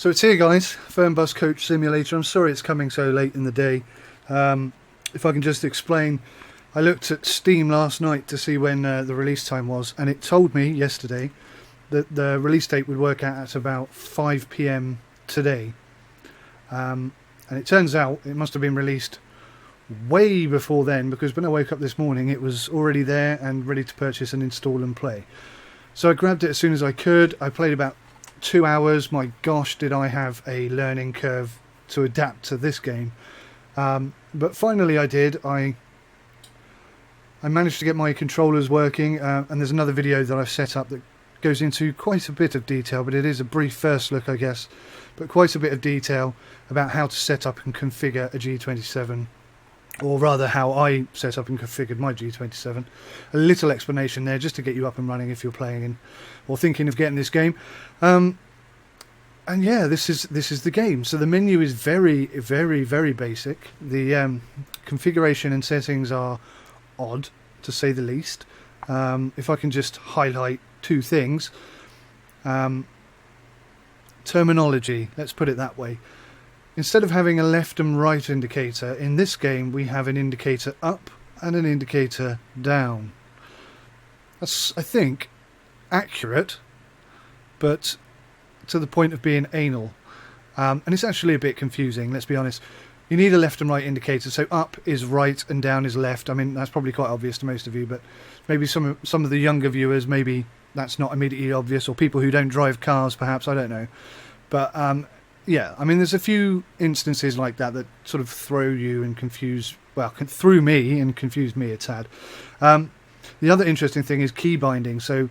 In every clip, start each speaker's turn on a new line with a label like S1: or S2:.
S1: So it's here, guys, Fernbus Coach Simulator. I'm sorry it's coming so late in the day. If I can just explain, I looked at Steam last night to see when the release time was, and it told me yesterday that the release date would work out at about 5 PM today. And it turns out it must have been released way before then, because when I woke up this morning it was already there and ready to purchase and install and play. So I grabbed it as soon as I could. I played about 2 hours. My gosh, did I have a learning curve to adapt to this game. But finally I did. I managed to get my controllers working, and there's another video that I've set up that goes into quite a bit of detail, but it is a brief first look, I guess, but quite a bit of detail about how to set up and configure a G27, or rather how I set up and configured my G27. A little explanation there just to get you up and running if you're playing in or thinking of getting this game. And yeah, this is the game. So the menu is very, very, very basic. The configuration and settings are odd, to say the least. If I can just highlight two things. Terminology, let's put it that way. Instead of having a left and right indicator, in this game we have an indicator up and an indicator down. That's, I think, accurate, but to the point of being anal. And it's actually a bit confusing, let's be honest. You need a left and right indicator, so up is right and down is left. I mean, that's probably quite obvious to most of you, but maybe some of the younger viewers, maybe that's not immediately obvious, or people who don't drive cars, perhaps, I don't know. But yeah, I mean, there's a few instances like that that sort of throw you and confuse, well, threw me and confused me a tad. The other interesting thing is key binding. So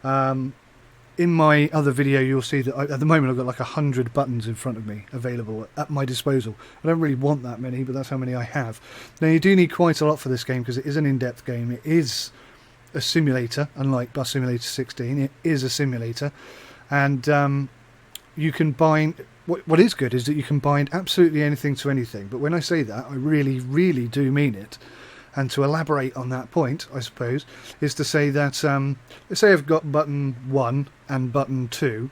S1: in my other video, you'll see that at the moment I've got like 100 buttons in front of me available at my disposal. I don't really want that many, but that's how many I have. Now, you do need quite a lot for this game because it is an in-depth game. It is a simulator, unlike Bus Simulator 16. It is a simulator, and you can bind. What is good is that you can bind absolutely anything to anything. But when I say that, I really, really do mean it. And to elaborate on that point, I suppose, is to say that, let's say I've got button 1 and button 2,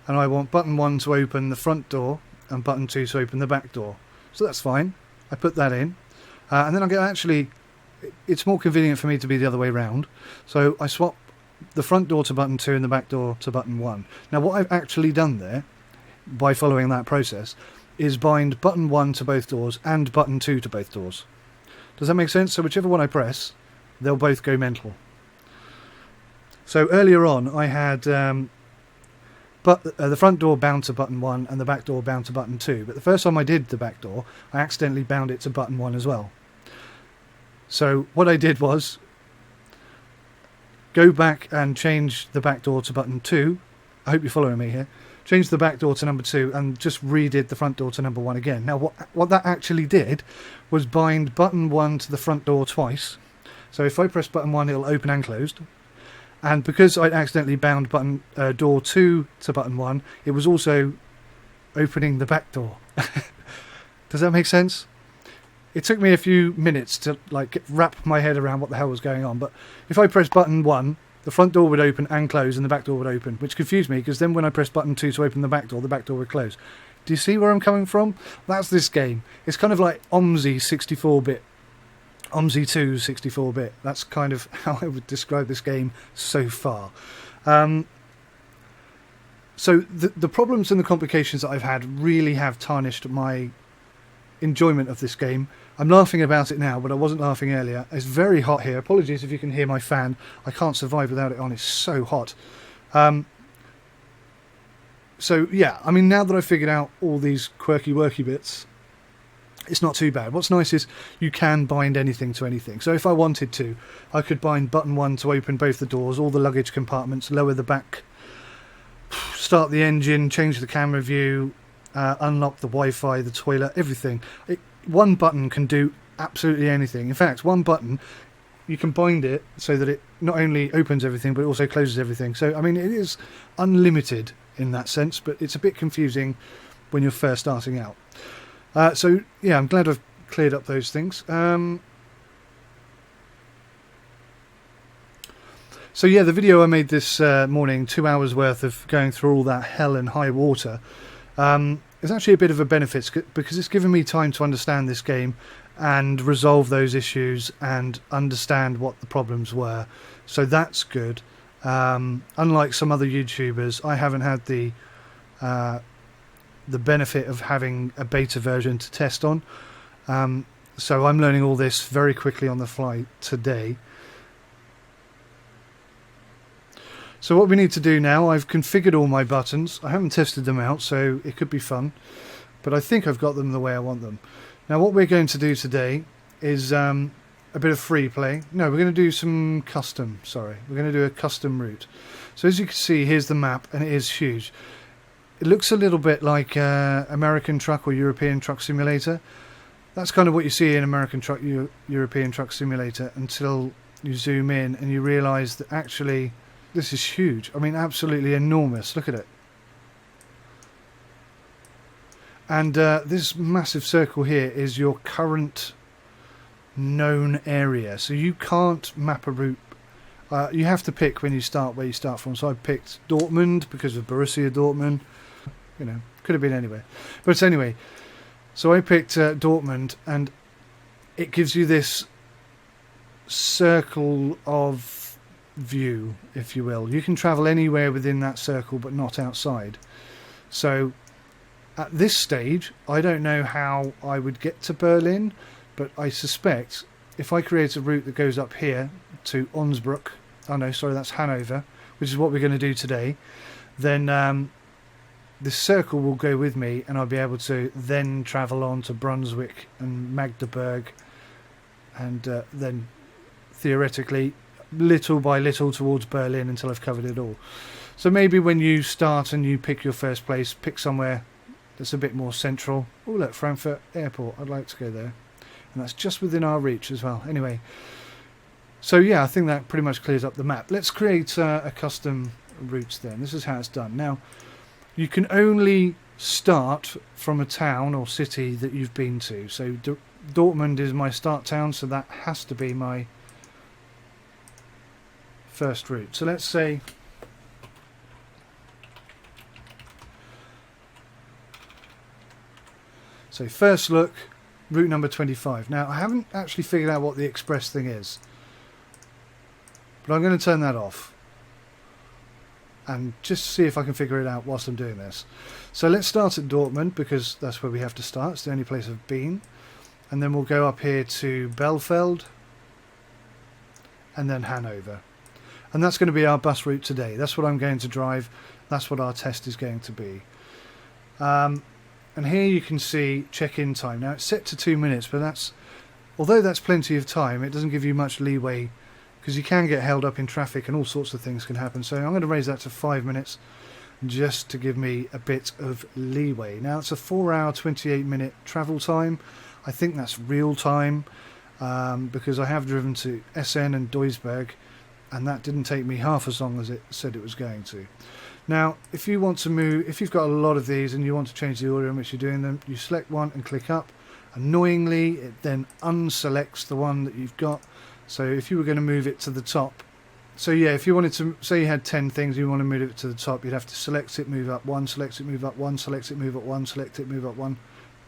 S1: and I want button 1 to open the front door and button 2 to open the back door. So that's fine. I put that in. And then I get actually, it's more convenient for me to be the other way round. So I swap the front door to button 2 and the back door to button 1. Now what I've actually done there, by following that process, is bind button 1 to both doors and button 2 to both doors. Does that make sense? So whichever one I press, they'll both go mental. So earlier on I had the front door bound to button 1 and the back door bound to button 2, but the first time I did the back door I accidentally bound it to button 1 as well. So what I did was go back and change the back door to button 2. I hope you're following me here. Change the back door to number 2 and just redid the front door to number 1 again. Now what that actually did was bind button 1 to the front door twice. So if I press button 1 it'll open and closed. And because I'd accidentally bound button door 2 to button 1, it was also opening the back door. Does that make sense? It took me a few minutes to like wrap my head around what the hell was going on, but if I press button 1, the front door would open and close and the back door would open, which confused me because then when I pressed button 2 to open the back door would close. Do you see where I'm coming from? That's this game. It's kind of like OMSI 64-bit. OMSI 2 64-bit. That's kind of how I would describe this game so far. So the problems and the complications that I've had really have tarnished my enjoyment of this game. I'm laughing about it now, but I wasn't laughing earlier. It's very hot here. Apologies if you can hear my fan. I can't survive without it on. It's so hot. So yeah, I mean, now that I've figured out all these quirky worky bits, it's not too bad. What's nice is you can bind anything to anything. So if I wanted to, I could bind button 1 to open both the doors, all the luggage compartments, lower the back, start the engine, change the camera view, unlock the Wi-Fi, the toilet, everything. One button can do absolutely anything. In fact, one button, you can bind it so that it not only opens everything, but it also closes everything. So, I mean, it is unlimited in that sense, but it's a bit confusing when you're first starting out. So, yeah, I'm glad I've cleared up those things. So, yeah, the video I made this morning, 2 hours worth of going through all that hell and high water, It's actually a bit of a benefit because it's given me time to understand this game and resolve those issues and understand what the problems were. So that's good. Unlike some other YouTubers, I haven't had the benefit of having a beta version to test on. So I'm learning all this very quickly on the fly today. So what we need to do now, I've configured all my buttons. I haven't tested them out, so it could be fun. But I think I've got them the way I want them. Now what we're going to do today is a bit of free play. No, we're going to do some custom, sorry. We're going to do a custom route. So as you can see, here's the map, and it is huge. It looks a little bit like American Truck or European Truck Simulator. That's kind of what you see in American Truck, European Truck Simulator, until you zoom in and you realise that actually this is huge. I mean, absolutely enormous. Look at it. And this massive circle here is your current known area. So you can't map a route. You have to pick when you start where you start from. So I picked Dortmund because of Borussia Dortmund. You know, could have been anywhere. But anyway, so I picked Dortmund, and it gives you this circle of view, if you will. You can travel anywhere within that circle but not outside. So at this stage I don't know how I would get to Berlin, but I suspect if I create a route that goes up here to Osnabrück, oh no, sorry, that's Hanover, which is what we're going to do today, then this circle will go with me, and I'll be able to then travel on to Brunswick and Magdeburg, and then theoretically little by little towards Berlin until I've covered it all. So maybe when you start and you pick your first place, pick somewhere that's a bit more central. Oh look, Frankfurt Airport, I'd like to go there, and that's just within our reach as well. Anyway, so yeah, I think that pretty much clears up the map. Let's create a custom route then. This is how it's done. Now you can only start from a town or city that you've been to. So Dortmund is my start town, so that has to be my first route. So let's say first look, route number 25. Now I haven't actually figured out what the express thing is, but I'm going to turn that off and just see if I can figure it out whilst I'm doing this. So let's start at Dortmund because that's where we have to start. It's the only place I've been, and then we'll go up here to Belfeld and then Hanover. And that's going to be our bus route today. That's what I'm going to drive. That's what our test is going to be. And here you can see check-in time. Now it's set to 2 minutes, but although that's plenty of time, it doesn't give you much leeway because you can get held up in traffic and all sorts of things can happen. So I'm going to raise that to 5 minutes just to give me a bit of leeway. Now it's a 4-hour 28-minute travel time. I think that's real time because I have driven to Essen and Duisburg, and that didn't take me half as long as it said it was going to. Now, if you want to move, if you've got a lot of these and you want to change the order in which you're doing them, you select one and click up. Annoyingly, it then unselects the one that you've got. So if you were going to move it to the top, so yeah, if you wanted to, say you had 10 things, you want to move it to the top, you'd have to select it, move up one, select it, move up one, select it, move up one, select it, move up one.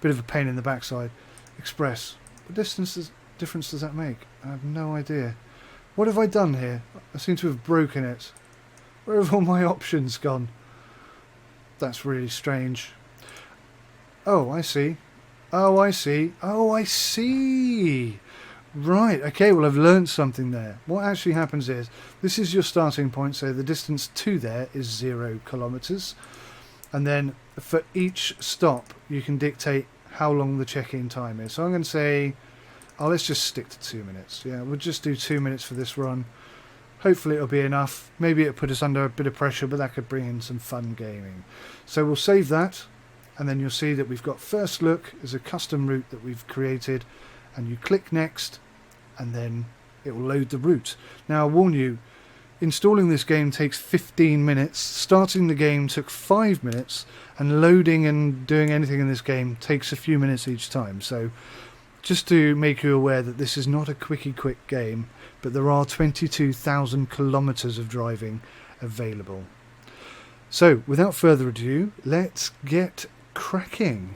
S1: Bit of a pain in the backside. Express. What difference does that make? I have no idea. What have I done here? I seem to have broken it. Where have all my options gone? That's really strange. Oh, I see. Oh, I see. Oh, I see. Right, okay, well I've learned something there. What actually happens is, this is your starting point, so the distance to there is 0 kilometers. And then for each stop, you can dictate how long the check-in time is. So I'm going to say, oh, let's just stick to 2 minutes. Yeah, we'll just do 2 minutes for this run. Hopefully it'll be enough. Maybe it'll put us under a bit of pressure, but that could bring in some fun gaming. So we'll save that, and then you'll see that we've got first look as a custom route that we've created, and you click next, and then it will load the route. Now I warn you, installing this game takes 15 minutes, starting the game took 5 minutes, and loading and doing anything in this game takes a few minutes each time. So just to make you aware that this is not a quickie quick game, but there are 22,000 kilometers of driving available. So without further ado, let's get cracking.